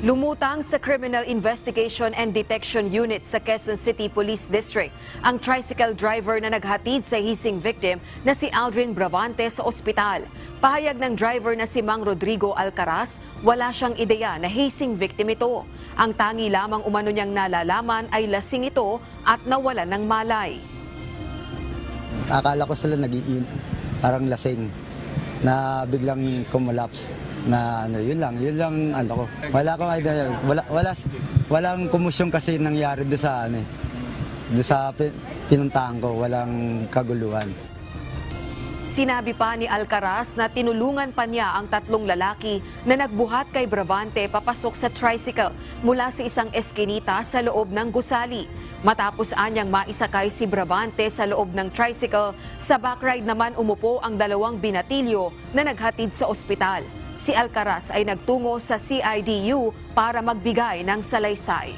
Lumutang sa Criminal Investigation and Detection Unit sa Quezon City Police District ang tricycle driver na naghatid sa hising victim na si Aldrin Bravante sa ospital. Pahayag ng driver na si Mang Rodrigo Alcaraz, wala siyang ideya na hising victim ito. Ang tangi lamang umano niyang nalalaman ay lasing ito at nawalan ng malay. Akala ko sila nag-iin, parang lasing, na biglang kumulaps. Na ano, yun lang ano ko. Wala ko idea. Walang kumusyon kasi nangyari doon sa ano, doon sa pinuntahan ko, walang kaguluhan. Sinabi pa ni Alcaraz na tinulungan pa niya ang tatlong lalaki na nagbuhat kay Bravante papasok sa tricycle mula sa isang eskinita sa loob ng gusali. Matapos anyang maisakay si Bravante sa loob ng tricycle, sa backride naman umupo ang dalawang binatilyo na naghatid sa ospital. Si Alcaraz ay nagtungo sa CIDU para magbigay ng salaysay.